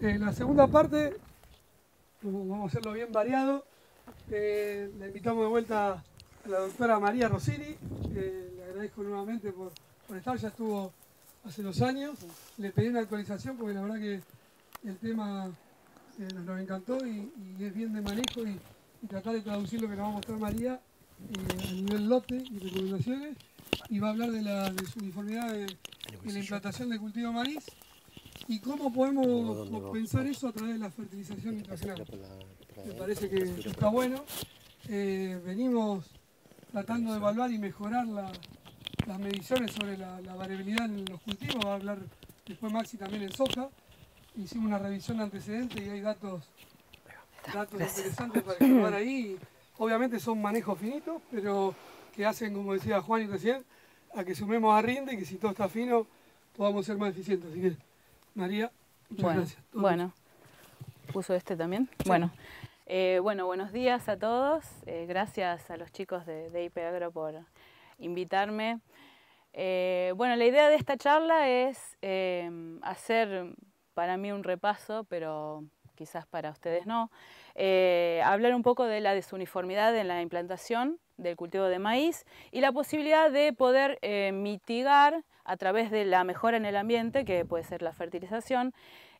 La segunda parte, vamos a hacerlo bien variado. La invitamos de vuelta a la doctora María Rossini. Le agradezco nuevamente por estar, ya estuvo hace 2 años. Le pedí una actualización porque la verdad que el tema nos encantó y es bien de manejo y tratar de traducir lo que nos va a mostrar María a nivel lote y recomendaciones. Y va a hablar de la desuniformidad en la implantación de cultivo de maíz y cómo podemos pensar eso a través de la fertilización intrasonal. Me parece que está bueno. Venimos tratando de evaluar y mejorar las mediciones sobre la variabilidad en los cultivos. Va a hablar después Maxi también en soja. Hicimos una revisión de antecedentes y hay datos interesantes para explorar ahí. Obviamente son manejos finitos, pero que hacen, como decía Juan y recién, a que sumemos a rinde y que si todo está fino podamos ser más eficientes. Así que, María, muchas gracias. Bueno, puso este también. Sí. Bueno, buenos días a todos. Gracias a los chicos de IP Agro por invitarme. Bueno, la idea de esta charla es hacer para mí un repaso, pero quizás para ustedes no. Hablar un poco de la desuniformidad en la implantación del cultivo de maíz y la posibilidad de poder mitigar a través de la mejora en el ambiente, que puede ser la fertilización,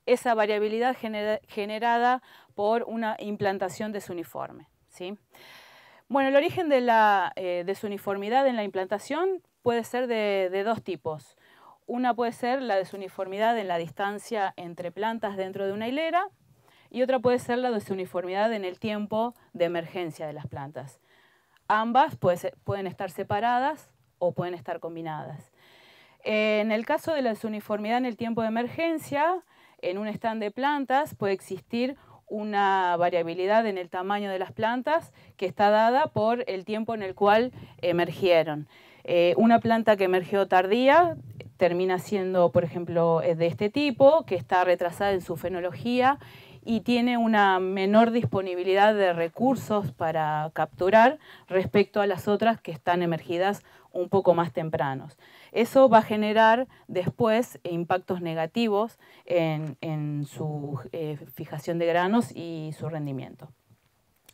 esa variabilidad generada por una implantación desuniforme, ¿sí? Bueno, el origen de la desuniformidad en la implantación puede ser de 2 tipos. Una puede ser la desuniformidad en la distancia entre plantas dentro de una hilera y otra puede ser la desuniformidad en el tiempo de emergencia de las plantas. Ambas pueden estar separadas o pueden estar combinadas. En el caso de la desuniformidad en el tiempo de emergencia, en un stand de plantas puede existir una variabilidad en el tamaño de las plantas que está dada por el tiempo en el cual emergieron. Una planta que emergió tardía termina siendo, por ejemplo, de este tipo, que está retrasada en su fenología y tiene una menor disponibilidad de recursos para capturar respecto a las otras que están emergidas un poco más tempranos. Eso va a generar después impactos negativos en su fijación de granos y su rendimiento.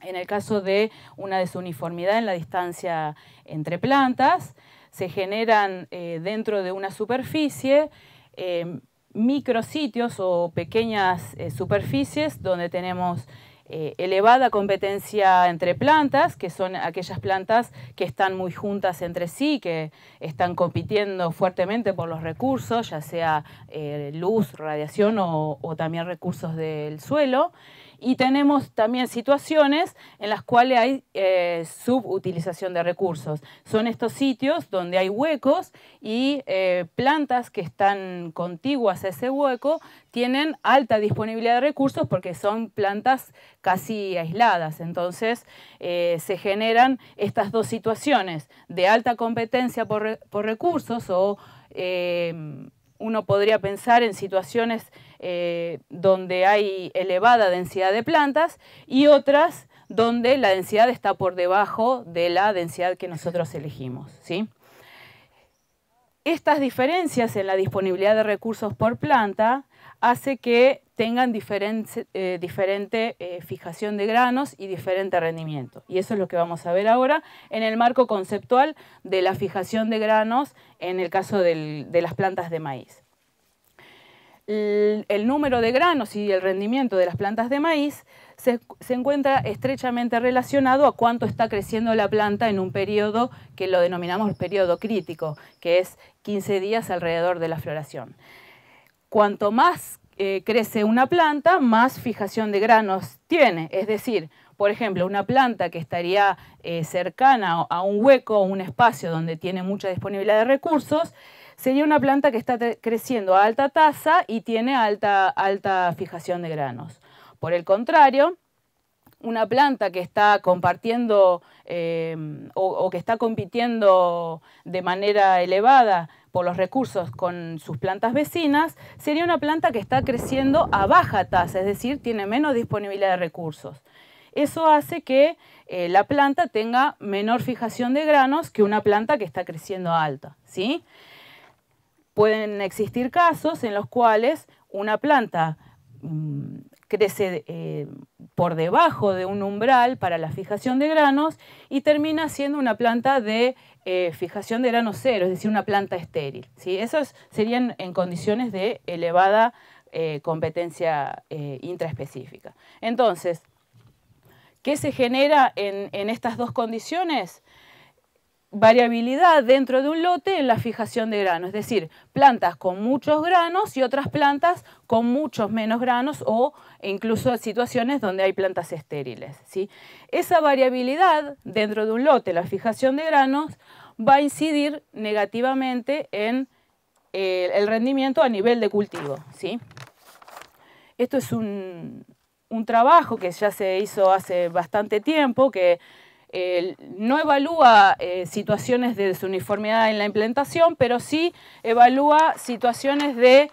En el caso de una desuniformidad en la distancia entre plantas, se generan dentro de una superficie micrositios o pequeñas superficies donde tenemos elevada competencia entre plantas, que son aquellas plantas que están muy juntas entre sí, que están compitiendo fuertemente por los recursos, ya sea luz, radiación o también recursos del suelo. Y tenemos también situaciones en las cuales hay subutilización de recursos. Son estos sitios donde hay huecos y plantas que están contiguas a ese hueco tienen alta disponibilidad de recursos porque son plantas casi aisladas. Entonces se generan estas 2 situaciones de alta competencia por recursos o uno podría pensar en situaciones donde hay elevada densidad de plantas y otras donde la densidad está por debajo de la densidad que nosotros elegimos, ¿sí? Estas diferencias en la disponibilidad de recursos por planta hace que tengan diferente fijación de granos y diferente rendimiento. Y eso es lo que vamos a ver ahora en el marco conceptual de la fijación de granos en el caso de las plantas de maíz. El número de granos y el rendimiento de las plantas de maíz se encuentra estrechamente relacionado a cuánto está creciendo la planta en un periodo que lo denominamos periodo crítico, que es 15 días alrededor de la floración. Cuanto más crece una planta, más fijación de granos tiene. Es decir, por ejemplo, una planta que estaría cercana a un hueco o un espacio donde tiene mucha disponibilidad de recursos, sería una planta que está creciendo a alta tasa y tiene alta fijación de granos. Por el contrario, una planta que está compartiendo o que está compitiendo de manera elevada por los recursos con sus plantas vecinas, sería una planta que está creciendo a baja tasa, es decir, tiene menos disponibilidad de recursos. Eso hace que la planta tenga menor fijación de granos que una planta que está creciendo alta, ¿sí? Pueden existir casos en los cuales una planta crece por debajo de un umbral para la fijación de granos y termina siendo una planta de fijación de grano cero, es decir, una planta estéril, ¿sí? Esos serían en condiciones de elevada competencia intraespecífica. Entonces, ¿qué se genera en estas dos condiciones? Variabilidad dentro de un lote en la fijación de grano, es decir, plantas con muchos granos y otras plantas con muchos menos granos o incluso situaciones donde hay plantas estériles, ¿sí? Esa variabilidad dentro de un lote, la fijación de granos, va a incidir negativamente en el rendimiento a nivel de cultivo, ¿sí? Esto es un trabajo que ya se hizo hace bastante tiempo, que no evalúa situaciones de desuniformidad en la implantación, pero sí evalúa situaciones de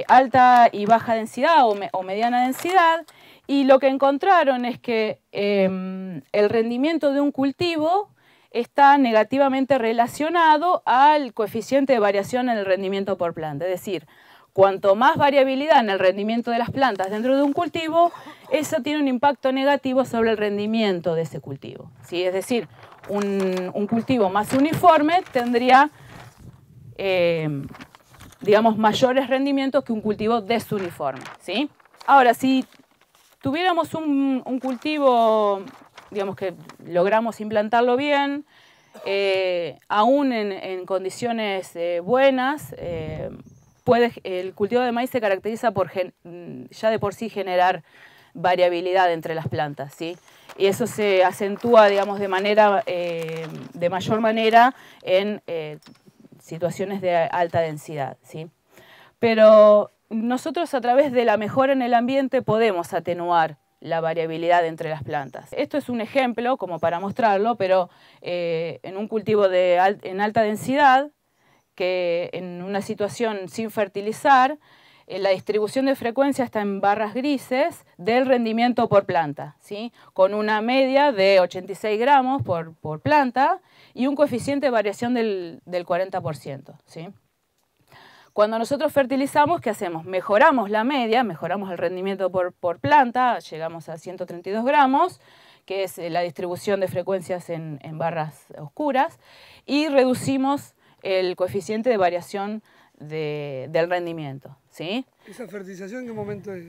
alta y baja densidad o mediana densidad, y lo que encontraron es que el rendimiento de un cultivo está negativamente relacionado al coeficiente de variación en el rendimiento por planta, es decir, cuanto más variabilidad en el rendimiento de las plantas dentro de un cultivo, eso tiene un impacto negativo sobre el rendimiento de ese cultivo, ¿sí? Es decir, un cultivo más uniforme tendría, digamos, mayores rendimientos que un cultivo desuniforme, ¿sí? Ahora, si tuviéramos un cultivo, digamos, que logramos implantarlo bien, aún en condiciones buenas, el cultivo de maíz se caracteriza por ya de por sí generar variabilidad entre las plantas, ¿sí? Y eso se acentúa, digamos, de mayor manera en situaciones de alta densidad, ¿sí? Pero nosotros a través de la mejora en el ambiente podemos atenuar la variabilidad entre las plantas. Esto es un ejemplo, como para mostrarlo, pero en un cultivo en alta densidad, que en una situación sin fertilizar, la distribución de frecuencia está en barras grises del rendimiento por planta, ¿sí? Con una media de 86 gramos por planta y un coeficiente de variación del 40%, ¿sí? Cuando nosotros fertilizamos, ¿qué hacemos? Mejoramos la media, mejoramos el rendimiento por planta, llegamos a 132 gramos, que es la distribución de frecuencias en barras oscuras, y reducimos el coeficiente de variación del rendimiento, ¿sí? ¿Esa fertilización en qué momento es?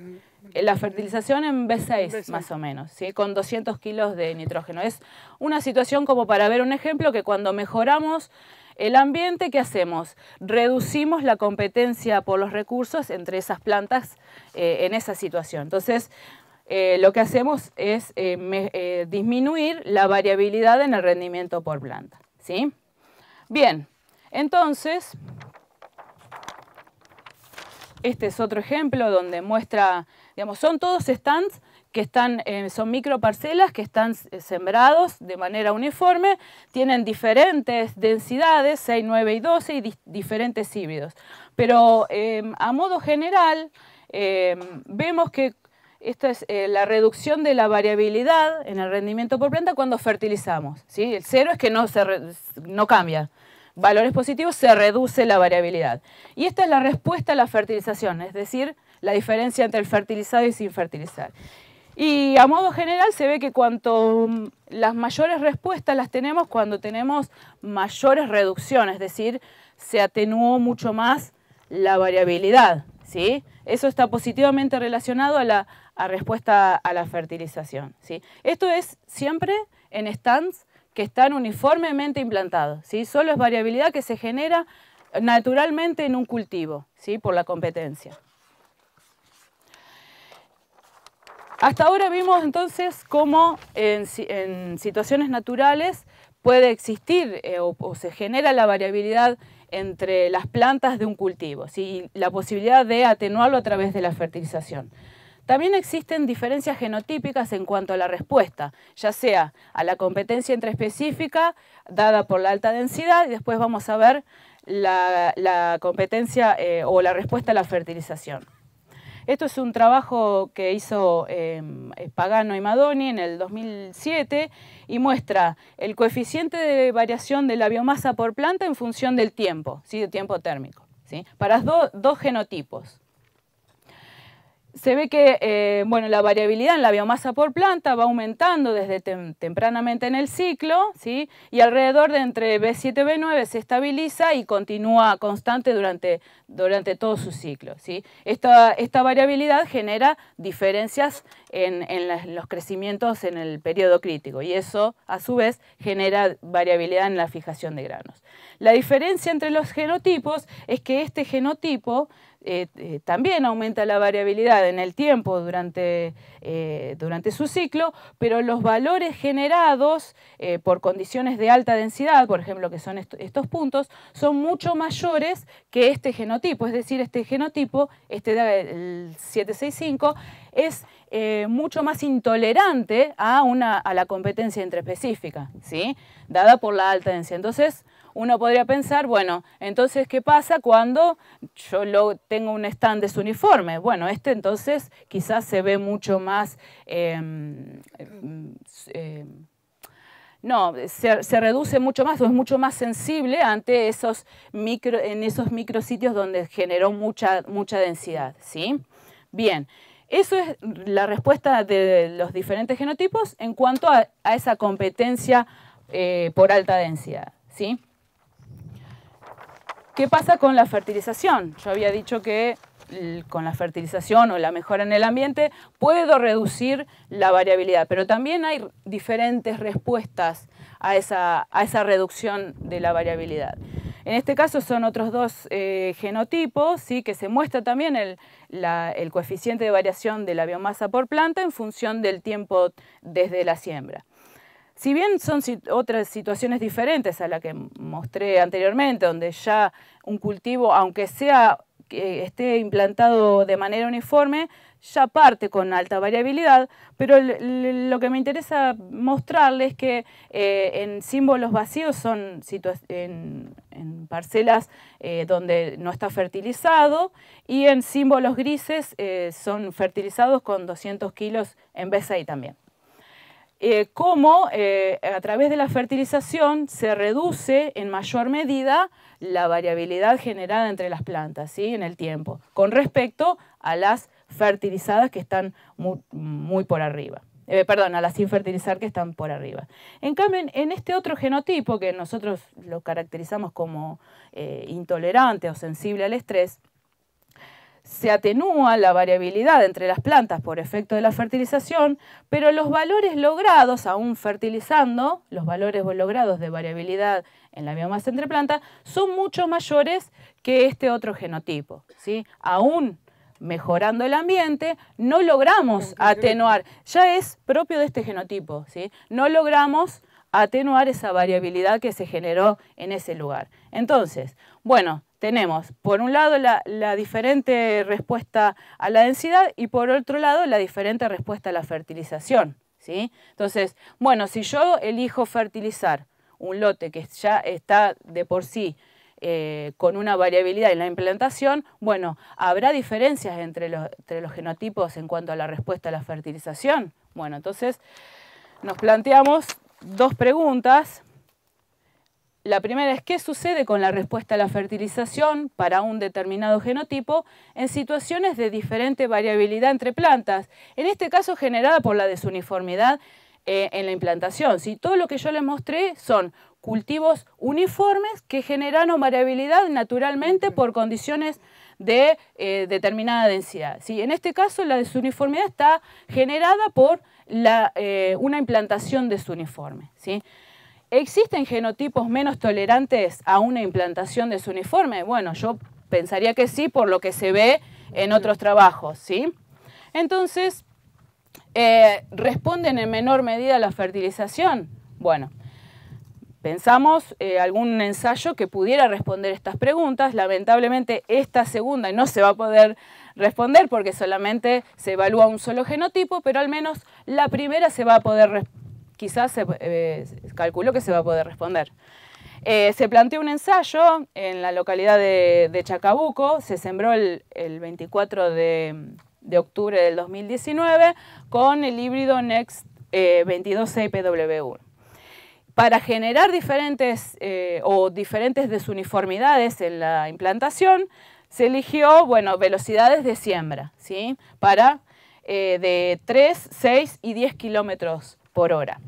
La fertilización en B6, B6. más o menos, ¿sí? Con 200 kilos de nitrógeno. Es una situación como para ver un ejemplo que cuando mejoramos el ambiente, ¿qué hacemos? Reducimos la competencia por los recursos entre esas plantas en esa situación. Entonces, lo que hacemos es disminuir la variabilidad en el rendimiento por planta, ¿sí? Bien. Entonces, este es otro ejemplo donde muestra, digamos, son todos stands que son microparcelas que están sembrados de manera uniforme, tienen diferentes densidades, 6, 9 y 12, y diferentes híbridos. Pero a modo general, vemos que esta es la reducción de la variabilidad en el rendimiento por planta cuando fertilizamos, ¿sí? El cero es que no cambia. Valores positivos, se reduce la variabilidad. Y esta es la respuesta a la fertilización, es decir, la diferencia entre el fertilizado y sin fertilizar. Y a modo general se ve que cuanto las mayores respuestas las tenemos cuando tenemos mayores reducciones, es decir, se atenuó mucho más la variabilidad, ¿sí? Eso está positivamente relacionado a la respuesta a la fertilización, ¿sí? Esto es siempre en stands que están uniformemente implantados, ¿sí? Solo es variabilidad que se genera naturalmente en un cultivo, ¿sí? Por la competencia. Hasta ahora vimos entonces cómo en situaciones naturales puede existir o se genera la variabilidad entre las plantas de un cultivo, ¿sí? Y la posibilidad de atenuarlo a través de la fertilización. También existen diferencias genotípicas en cuanto a la respuesta, ya sea a la competencia intraespecífica dada por la alta densidad, y después vamos a ver la competencia o la respuesta a la fertilización. Esto es un trabajo que hizo Pagano y Madoni en el 2007 y muestra el coeficiente de variación de la biomasa por planta en función del tiempo, ¿sí? De tiempo térmico, ¿sí? Para dos genotipos. se ve que bueno, la variabilidad en la biomasa por planta va aumentando desde tempranamente en el ciclo, ¿sí? Y alrededor de entre B7 y B9 se estabiliza y continúa constante durante todo su ciclo, ¿sí? Esta variabilidad genera diferencias en los crecimientos en el periodo crítico y eso a su vez genera variabilidad en la fijación de granos. La diferencia entre los genotipos es que este genotipo también aumenta la variabilidad en el tiempo durante su ciclo, pero los valores generados por condiciones de alta densidad, por ejemplo, que son estos puntos, son mucho mayores que este genotipo. Es decir, este genotipo, el 765, es mucho más intolerante a la competencia intraespecífica, ¿sí? Dada por la alta densidad. Entonces, uno podría pensar, bueno, entonces, ¿qué pasa cuando yo tengo un stand desuniforme? Bueno, entonces quizás se ve mucho más, se reduce mucho más o es mucho más sensible ante esos micrositios donde generó mucha densidad, ¿sí? Bien, eso es la respuesta de los diferentes genotipos en cuanto a esa competencia por alta densidad, ¿sí? ¿Qué pasa con la fertilización? Yo había dicho que con la fertilización o la mejora en el ambiente puedo reducir la variabilidad, pero también hay diferentes respuestas a esa reducción de la variabilidad. En este caso son otros dos genotipos, ¿sí? Que se muestra también el coeficiente de variación de la biomasa por planta en función del tiempo desde la siembra. Si bien son otras situaciones diferentes a la que mostré anteriormente, donde ya un cultivo, aunque esté implantado de manera uniforme, ya parte con alta variabilidad, pero lo que me interesa mostrarles es que en símbolos vacíos son en parcelas donde no está fertilizado y en símbolos grises son fertilizados con 200 kilos en B6 también. Cómo a través de la fertilización se reduce en mayor medida la variabilidad generada entre las plantas, ¿sí? En el tiempo, con respecto a las fertilizadas que están muy por arriba. A las sin fertilizar que están por arriba. En cambio, en este otro genotipo, que nosotros lo caracterizamos como intolerante o sensible al estrés, se atenúa la variabilidad entre las plantas por efecto de la fertilización, pero los valores logrados, aún fertilizando, los valores logrados de variabilidad en la biomasa entre plantas, son mucho mayores que este otro genotipo, ¿sí? Aún mejorando el ambiente, no logramos atenuar, ya es propio de este genotipo, ¿sí? No logramos atenuar esa variabilidad que se generó en ese lugar. Entonces, bueno, tenemos por un lado la diferente respuesta a la densidad y por otro lado la diferente respuesta a la fertilización, ¿sí? Entonces, bueno, si yo elijo fertilizar un lote que ya está de por sí con una variabilidad en la implantación, bueno, ¿habrá diferencias entre los genotipos en cuanto a la respuesta a la fertilización? Bueno, entonces nos planteamos dos preguntas. La primera es, ¿qué sucede con la respuesta a la fertilización para un determinado genotipo en situaciones de diferente variabilidad entre plantas? En este caso generada por la desuniformidad en la implantación. ¿Sí? Todo lo que yo les mostré son cultivos uniformes que generaron variabilidad naturalmente por condiciones de determinada densidad. ¿Sí? En este caso la desuniformidad está generada por una implantación desuniforme. ¿Sí? ¿Existen genotipos menos tolerantes a una implantación desuniforme? Bueno, yo pensaría que sí, por lo que se ve en otros trabajos, ¿sí? Entonces, ¿responden en menor medida a la fertilización? Bueno, pensamos algún ensayo que pudiera responder estas preguntas. Lamentablemente, esta segunda no se va a poder responder porque solamente se evalúa un solo genotipo, pero al menos la primera se va a poder responder. Quizás se calculó que se va a poder responder. Se planteó un ensayo en la localidad de Chacabuco, se sembró el 24 de octubre del 2019 con el híbrido Next 22CPW1. Para generar diferentes desuniformidades en la implantación, se eligió, bueno, velocidades de siembra, ¿sí? Para de 3, 6 y 10 kilómetros por hora.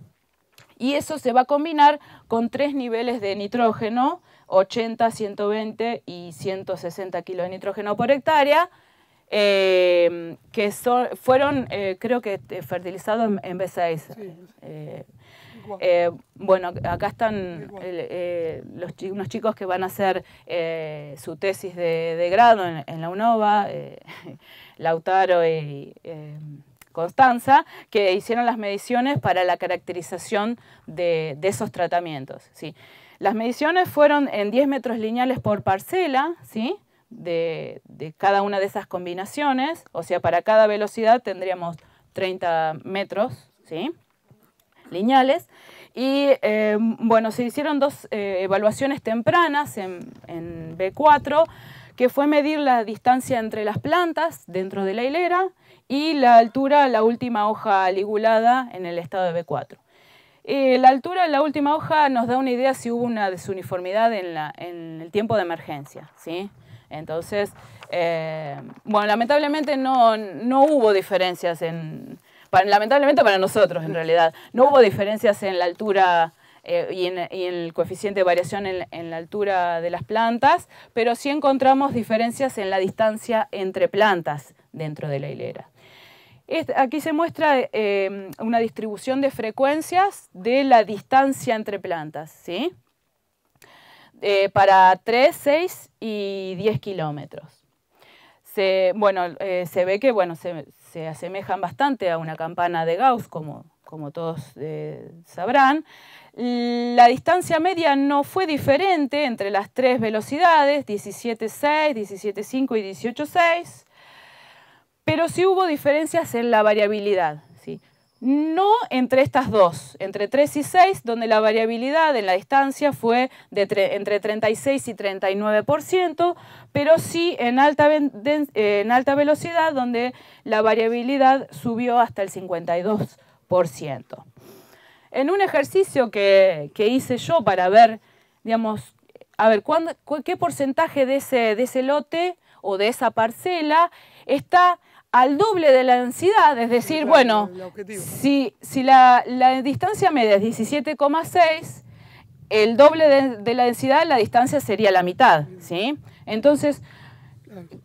Y eso se va a combinar con 3 niveles de nitrógeno, 80, 120 y 160 kilos de nitrógeno por hectárea, que fueron, creo que fertilizados en B6. Sí. Bueno, acá están unos chicos que van a hacer su tesis de grado en la UNOVA, Lautaro y Constanza, que hicieron las mediciones para la caracterización de esos tratamientos, ¿sí? Las mediciones fueron en 10 metros lineales por parcela, ¿sí? de cada una de esas combinaciones, o sea, para cada velocidad tendríamos 30 metros, ¿sí? lineales, y bueno, se hicieron 2 evaluaciones tempranas en B4, que fue medir la distancia entre las plantas dentro de la hilera y la altura a la última hoja ligulada en el estado de B4. La altura de la última hoja nos da una idea si hubo una desuniformidad en el tiempo de emergencia, ¿sí? Entonces, bueno, lamentablemente no hubo diferencias lamentablemente para nosotros, en realidad, no hubo diferencias en la altura y en el coeficiente de variación en la altura de las plantas, pero sí encontramos diferencias en la distancia entre plantas dentro de la hilera. Aquí se muestra una distribución de frecuencias de la distancia entre plantas, ¿sí? Para 3, 6 y 10 kilómetros. Se ve que bueno, se asemejan bastante a una campana de Gauss, como todos sabrán. La distancia media no fue diferente entre las 3 velocidades, 17.6, 17.5 y 18.6, pero sí hubo diferencias en la variabilidad, ¿sí? No entre estas dos, entre 3 y 6, donde la variabilidad en la distancia fue entre 36 y 39%, pero sí en alta velocidad, donde la variabilidad subió hasta el 52%. En un ejercicio que hice yo para ver, digamos, qué porcentaje de ese lote o de esa parcela está al doble de la densidad, es decir, bueno, si la distancia media es 17,6, el doble de la densidad, la distancia sería la mitad, ¿sí? Entonces,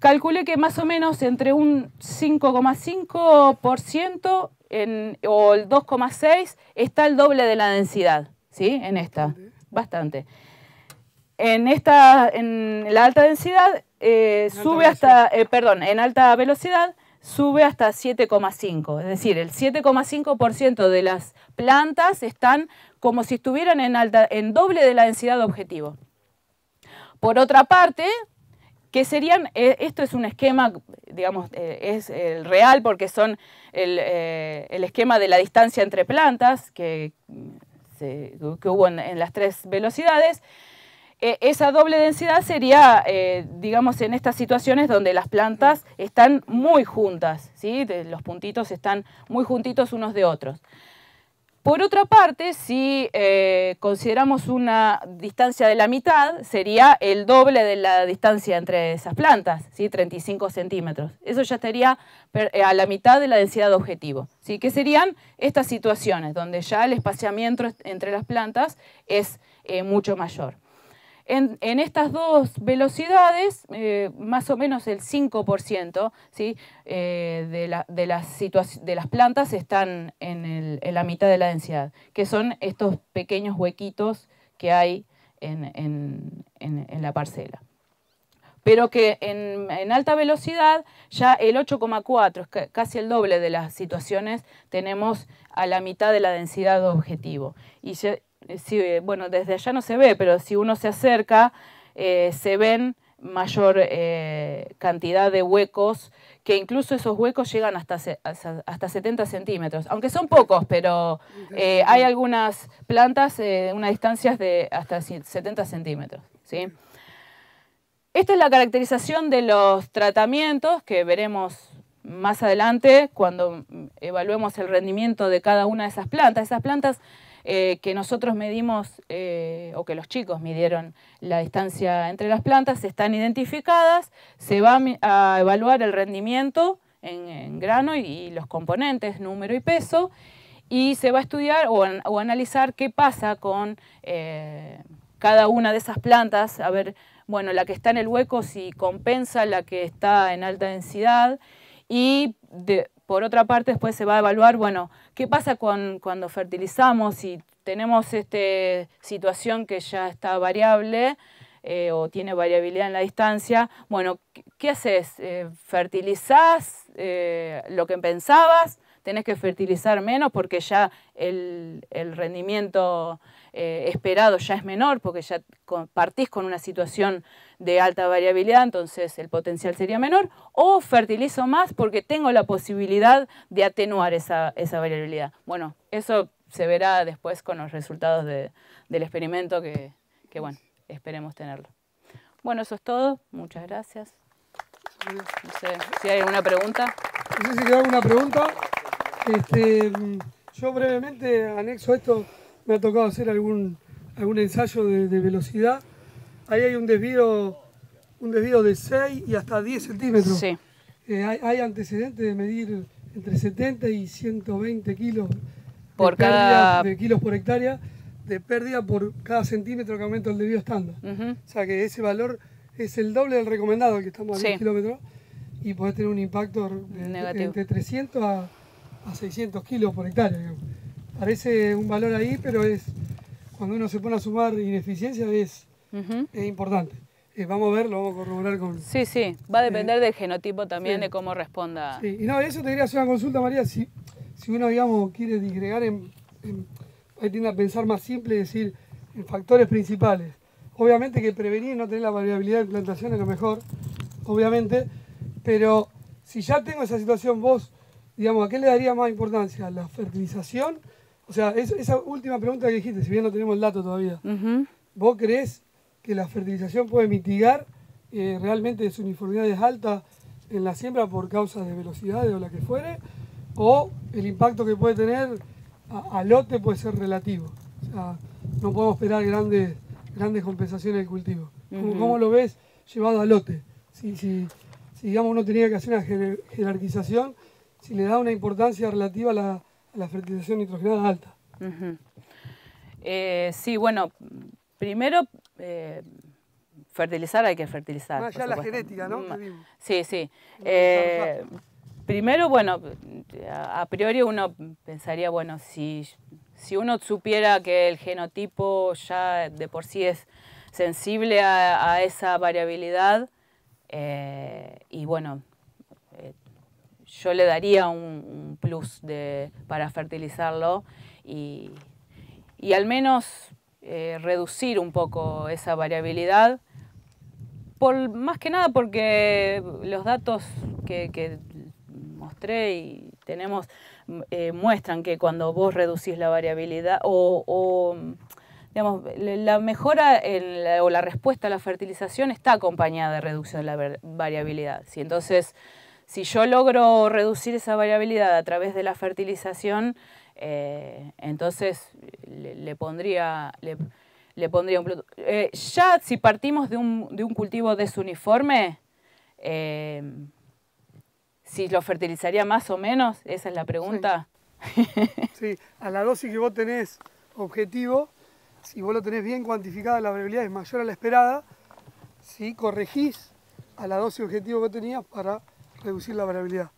calculé que más o menos entre un 5,5% o el 2,6% está el doble de la densidad, ¿sí? En esta, bastante. En la alta densidad sube hasta, en alta velocidad sube hasta 7,5, es decir, el 7,5% de las plantas están como si estuvieran en doble de la densidad objetivo. Por otra parte, que serían, esto es un esquema, digamos, es el real porque son el esquema de la distancia entre plantas que hubo en las 3 velocidades. Esa doble densidad sería, digamos, en estas situaciones donde las plantas están muy juntas, ¿sí? Los puntitos están muy juntitos unos de otros. Por otra parte, si consideramos una distancia de la mitad, sería el doble de la distancia entre esas plantas, ¿sí? 35 centímetros. Eso ya estaría a la mitad de la densidad objetivo, ¿sí? Que serían estas situaciones donde ya el espaciamiento entre las plantas es mucho mayor. En estas 2 velocidades, más o menos el 5%, ¿sí? de las plantas están en la mitad de la densidad, que son estos pequeños huequitos que hay en la parcela. Pero que en alta velocidad ya el 8,4, casi el doble de las situaciones, tenemos a la mitad de la densidad objetivo. Y bueno, desde allá no se ve, pero si uno se acerca, se ven mayor cantidad de huecos, que incluso esos huecos llegan hasta 70 centímetros, aunque son pocos, pero hay algunas plantas, unas distancias de hasta 70 centímetros, ¿sí? Esta es la caracterización de los tratamientos que veremos más adelante cuando evaluemos el rendimiento de cada una de esas plantas. Esas plantas que nosotros medimos, o que los chicos midieron la distancia entre las plantas, están identificadas, se va a evaluar el rendimiento en grano y los componentes, número y peso, y se va a estudiar o analizar qué pasa con cada una de esas plantas, a ver, bueno, la que está en el hueco si compensa la que está en alta densidad, y por otra parte después se va a evaluar, bueno, qué pasa cuando fertilizamos, si tenemos situación que ya está variable o tiene variabilidad en la distancia. Bueno, ¿qué haces? ¿Fertilizás lo que pensabas? ¿Tenés que fertilizar menos porque ya el rendimiento esperado ya es menor, porque ya partís con una situación de alta variabilidad, entonces el potencial sería menor? ¿O fertilizo más porque tengo la posibilidad de atenuar esa variabilidad? Bueno, eso se verá después con los resultados del experimento que bueno, esperemos tenerlo. Bueno, eso es todo. Muchas gracias. No sé si hay alguna pregunta. No sé si queda alguna pregunta. Yo brevemente anexo a esto, me ha tocado hacer algún ensayo de velocidad. Ahí hay un desvío de 6 y hasta 10 centímetros. Sí. Hay antecedentes de medir entre 70 y 120 kilos de kilos por hectárea de pérdida por cada centímetro que aumenta el desvío estándar. O sea que ese valor es el doble del recomendado, el que estamos a 10 kilómetros, y podés tener un impacto entre 300 a 600 kilos por hectárea. Digamos. Parece un valor ahí, pero cuando uno se pone a sumar ineficiencia es importante. Vamos a ver, lo vamos a corroborar con... Sí, va a depender del genotipo también, de cómo responda. Sí, y no, eso te quería hacer una consulta, María, si uno, digamos, quiere disgregar ahí tiende a pensar más simple, es decir, en factores principales. Obviamente que prevenir no tener la variabilidad de implantación es lo mejor, obviamente, pero si ya tengo esa situación, vos, digamos, ¿a qué le daría más importancia? ¿La fertilización? O sea, esa última pregunta que dijiste, si bien no tenemos el dato todavía, ¿vos creés que la fertilización puede mitigar realmente desuniformidades altas en la siembra por causa de velocidades o la que fuere? ¿O el impacto que puede tener a lote puede ser relativo? O sea, no podemos esperar grandes compensaciones del cultivo. ¿Cómo lo ves llevado a lote? Si digamos uno tenía que hacer una jerarquización, si le da una importancia relativa a la fertilización nitrogenada alta. Sí, bueno, primero fertilizar hay que fertilizar. Más allá de la genética, ¿no? Sí. Primero, bueno, a priori uno pensaría, bueno, si uno supiera que el genotipo ya de por sí es sensible a esa variabilidad, y bueno, yo le daría un plus para fertilizarlo y al menos reducir un poco esa variabilidad, más que nada porque los datos que mostré y tenemos muestran que cuando vos reducís la variabilidad digamos, la mejora o la respuesta a la fertilización está acompañada de reducción de la variabilidad. ¿Sí? Entonces, si yo logro reducir esa variabilidad a través de la fertilización, entonces le pondría un plus. Ya si partimos de un cultivo desuniforme, si lo fertilizaría más o menos, esa es la pregunta. Sí, a la dosis que vos tenés objetivo, si vos lo tenés bien cuantificada, la variabilidad es mayor a la esperada, si corregís a la dosis objetivo que tenías para reducir la variabilidad.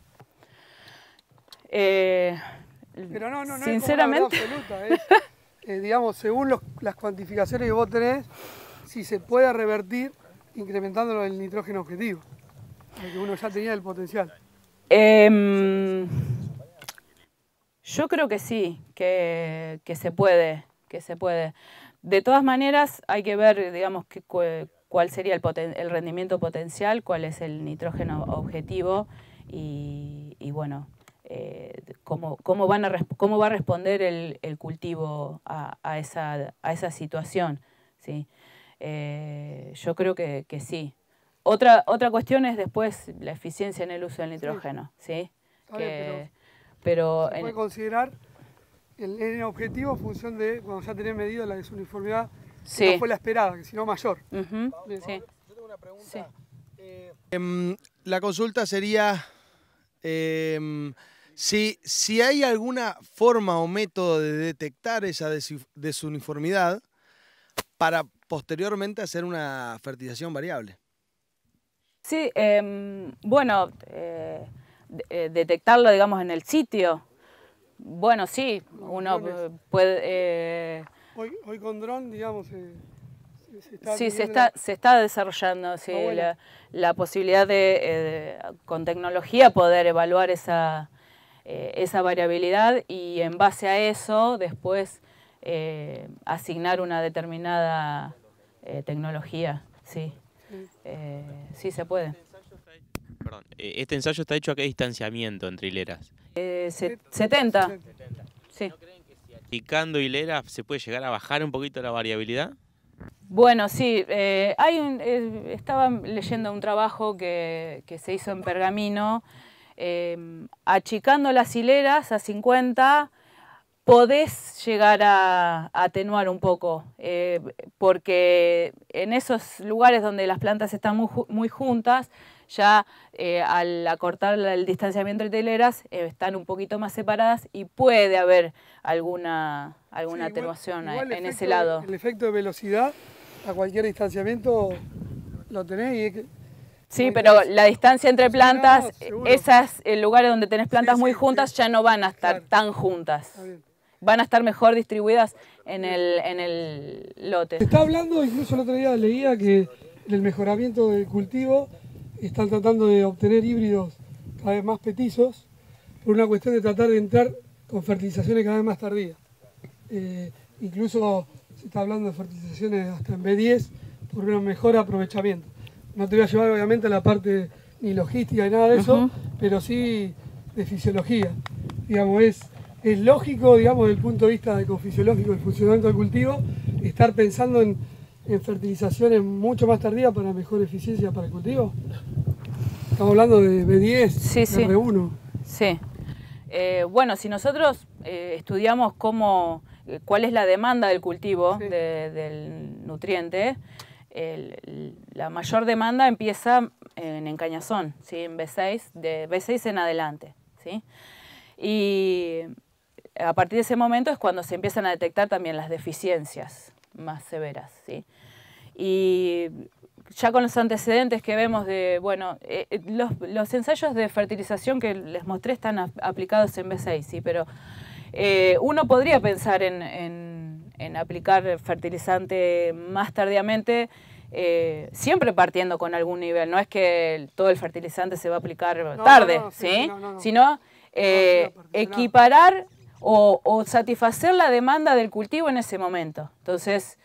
Pero no sinceramente, es como una verdad absoluta, digamos, según las cuantificaciones que vos tenés, si se puede revertir incrementándolo el nitrógeno objetivo, porque uno ya tenía el potencial. Yo creo que sí, que se puede. De todas maneras, hay que ver, digamos, cuál sería el rendimiento potencial, cuál es el nitrógeno objetivo y bueno, cómo va a responder el cultivo a esa situación. ¿Sí? Yo creo que sí. Otra cuestión es después la eficiencia en el uso del nitrógeno. ¿Sí? Pero se puede considerar el N objetivo en función de cuando ya tenés medido la desuniformidad, Sí. que no fue la esperada, que sino mayor. Ujú, Bien. sí. Yo tengo una pregunta. Sí. La consulta sería si hay alguna forma o método de detectar esa desuniformidad para posteriormente hacer una fertilización variable. Sí, bueno, detectarlo, digamos, en el sitio. Bueno, sí, uno puede... Hoy con dron, digamos, Sí, teniendo se está desarrollando sí, bueno. la posibilidad de, con tecnología, poder evaluar esa variabilidad y en base a eso después asignar una determinada tecnología. Sí, sí se puede. Perdón, ¿este ensayo está hecho a qué distanciamiento entre hileras? 70. Sí. ¿Picando hileras se puede llegar a bajar un poquito la variabilidad? Bueno, sí, estaba leyendo un trabajo que se hizo en Pergamino, achicando las hileras a 50 podés llegar a atenuar un poco, porque en esos lugares donde las plantas están muy juntas, ya al acortar el distanciamiento entre hileras están un poquito más separadas y puede haber alguna atenuación igual en ese lado. El efecto de velocidad a cualquier distanciamiento lo tenés y es que, Sí, pero la distancia entre plantas, seguro. esas lugares donde tenés plantas Sí, muy sí, juntas ya no van a estar claro. tan juntas. Está bien. Van a estar mejor distribuidas en el lote. Se está hablando, incluso el otro día leía que en el mejoramiento del cultivo están tratando de obtener híbridos cada vez más petizos por una cuestión de tratar de entrar con fertilizaciones cada vez más tardías. Incluso se está hablando de fertilizaciones hasta en B10 por un mejor aprovechamiento. No te voy a llevar obviamente a la parte ni logística ni nada de eso, pero sí de fisiología. Digamos, es lógico, digamos, desde el punto de vista ecofisiológico del funcionamiento del cultivo, estar pensando en fertilizaciones mucho más tardías para mejor eficiencia para el cultivo. Estamos hablando de B10, Sí, sí. R1. Sí. Bueno, si nosotros estudiamos cuál es la demanda del cultivo, Sí. del nutriente, la mayor demanda empieza en encañazón, ¿sí? En B6, de B6 en adelante, ¿sí? Y a partir de ese momento es cuando se empiezan a detectar también las deficiencias más severas, ¿sí? Y ya con los antecedentes que vemos de, bueno, los ensayos de fertilización que les mostré están aplicados en B6, ¿sí? Pero uno podría pensar en aplicar fertilizante más tardíamente, siempre partiendo con algún nivel. No es que todo el fertilizante se va a aplicar tarde, ¿sí? no. Sino equiparar o satisfacer la demanda del cultivo en ese momento. Entonces,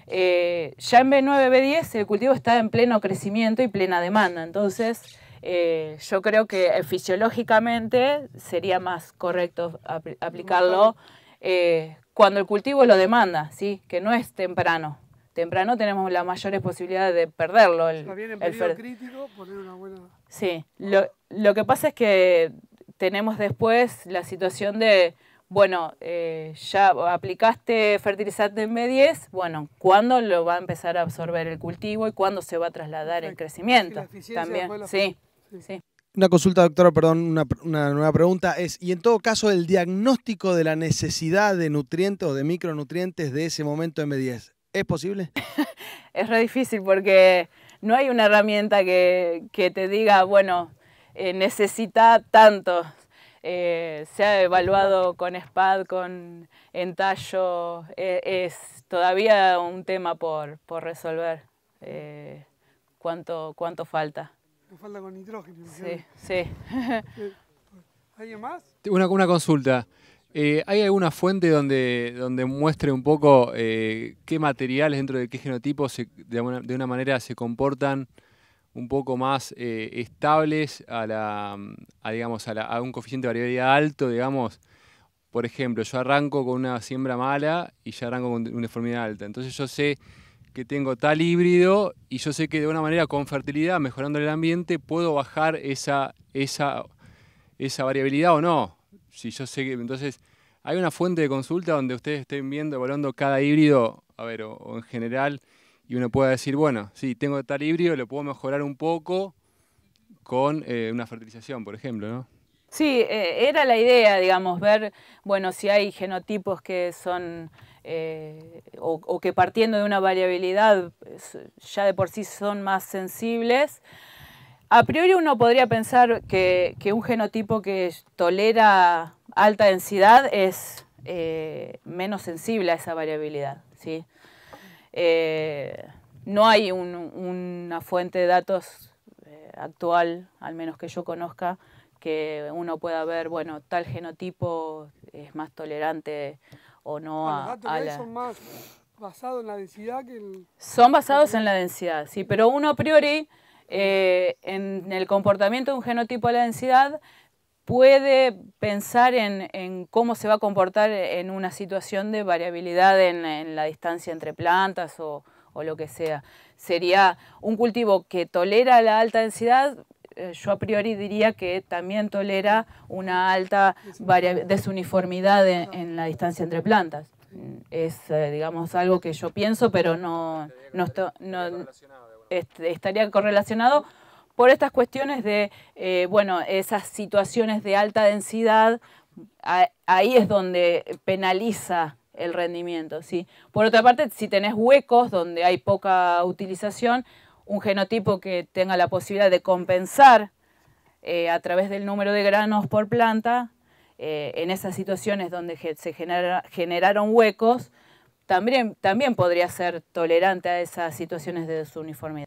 ya en B9, B10 el cultivo está en pleno crecimiento y plena demanda. Entonces, yo creo que fisiológicamente sería más correcto aplicarlo cuando el cultivo lo demanda, ¿sí? Que no es temprano. Temprano tenemos las mayores posibilidades de perderlo. Está bien en periodo crítico, poner una buena... Sí, lo que pasa es que tenemos después la situación de, bueno, ya aplicaste fertilizante en B10, bueno, ¿cuándo lo va a empezar a absorber el cultivo y cuándo se va a trasladar el crecimiento? También, sí. Una consulta, doctora, perdón, una nueva pregunta es, y en todo caso, el diagnóstico de la necesidad de nutrientes o de micronutrientes de ese momento en B10, ¿es posible? Es re difícil porque no hay una herramienta que te diga, bueno, necesita tanto. Se ha evaluado con SPAD, con entallo, es todavía un tema por resolver. ¿Cuánto falta? Nos falta con nitrógeno. Sí. ¿Alguien más? Una consulta. ¿Hay alguna fuente donde muestre un poco qué materiales dentro de qué genotipos de una manera se comportan un poco más estables a un coeficiente de variabilidad alto, digamos? Por ejemplo, yo arranco con una siembra mala y ya arranco con una uniformidad alta. Entonces yo sé que tengo tal híbrido y yo sé que de una manera con fertilidad, mejorando el ambiente, puedo bajar esa variabilidad o no. Si yo sé que, entonces, ¿Hay una fuente de consulta donde ustedes estén viendo, evaluando cada híbrido, a ver, o en general, y uno pueda decir, bueno, sí, tengo tal híbrido, lo puedo mejorar un poco con una fertilización, por ejemplo, ¿no? Sí, era la idea, digamos, ver, bueno, si hay genotipos que son, o que partiendo de una variabilidad ya de por sí son más sensibles. A priori uno podría pensar que un genotipo que tolera alta densidad es menos sensible a esa variabilidad, ¿sí? No hay una fuente de datos actual, al menos que yo conozca, que uno pueda ver, bueno, tal genotipo es más tolerante o no Los datos que hay son más basados en la densidad que en... Son basados en la densidad, sí, pero uno a priori, en el comportamiento de un genotipo a la densidad, puede pensar en cómo se va a comportar en una situación de variabilidad en la distancia entre plantas o lo que sea. Sería un cultivo que tolera la alta densidad. Yo a priori diría que también tolera una alta desuniformidad en la distancia entre plantas. Es, digamos, algo que yo pienso, pero no estaría correlacionado por estas cuestiones de, bueno, esas situaciones de alta densidad, ahí es donde penaliza el rendimiento, ¿sí? Por otra parte, si tenés huecos donde hay poca utilización, un genotipo que tenga la posibilidad de compensar a través del número de granos por planta, en esas situaciones donde se generaron huecos, también podría ser tolerante a esas situaciones de desuniformidad.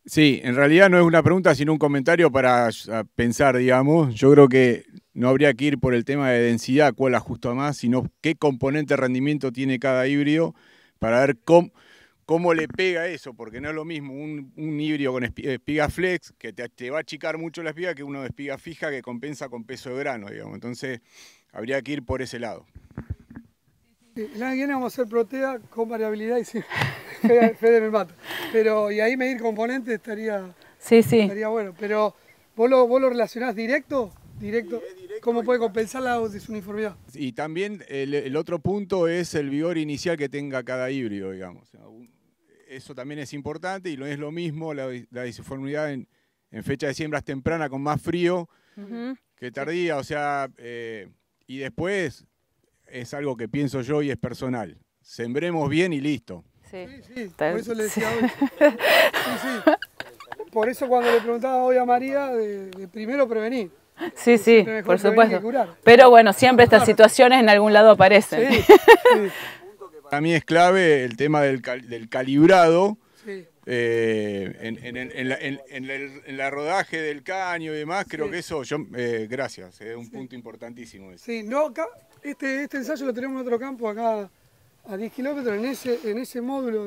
Sí, en realidad no es una pregunta, sino un comentario para pensar, digamos. Yo creo que no habría que ir por el tema de densidad, cuál ajusta más, sino qué componente de rendimiento tiene cada híbrido para ver cómo le pega eso, porque no es lo mismo un híbrido con espiga flex, que te va a achicar mucho la espiga, que uno de espiga fija que compensa con peso de grano, digamos. Entonces, habría que ir por ese lado. El año que viene vamos a hacer protea con variabilidad y sí, Fede me mata. Pero, y ahí medir componentes estaría bueno. Pero, ¿vos lo relacionás directo? Directo. ¿Cómo puede compensar la desuniformidad? Y también el otro punto es el vigor inicial que tenga cada híbrido, digamos. Eso también es importante y no es lo mismo la disuniformidad en fecha de siembras temprana con más frío que tardía. O sea, y después es algo que pienso yo y es personal. Sembremos bien y listo. Sí, por eso le decía hoy. Sí. Por eso cuando le preguntaba hoy a María, de primero prevenir. Sí, por supuesto. Pero bueno, siempre estas situaciones en algún lado aparecen. Sí. Para mí es clave el tema del calibrado. Sí. En la rodaje del caño y demás, creo que eso, gracias, es un punto importantísimo. Ese. Sí, no, acá, este ensayo lo tenemos en otro campo, acá a 10 kilómetros, en ese módulo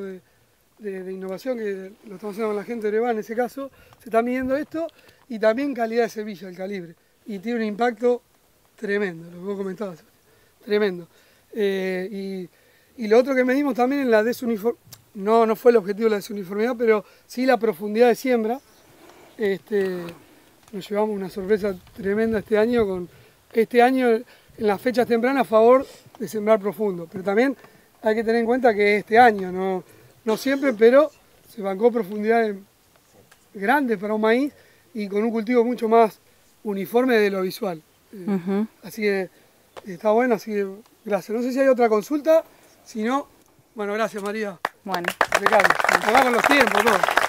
de innovación que lo estamos haciendo con la gente de Orevá, en ese caso, se está midiendo esto y también calidad de semilla, el calibre. Y tiene un impacto tremendo, lo que vos comentabas, tremendo. Y lo otro que medimos también en la desuniformidad, no fue el objetivo de la desuniformidad, pero sí la profundidad de siembra. Nos llevamos una sorpresa tremenda este año, en las fechas tempranas a favor de sembrar profundo. Pero también hay que tener en cuenta que este año, no siempre, pero se bancó profundidades grandes para un maíz y con un cultivo mucho más uniforme de lo visual. Así que está bueno, así que gracias. No sé si hay otra consulta, si no, bueno, gracias María. Bueno. Impecable. Acá con los tiempos, todo.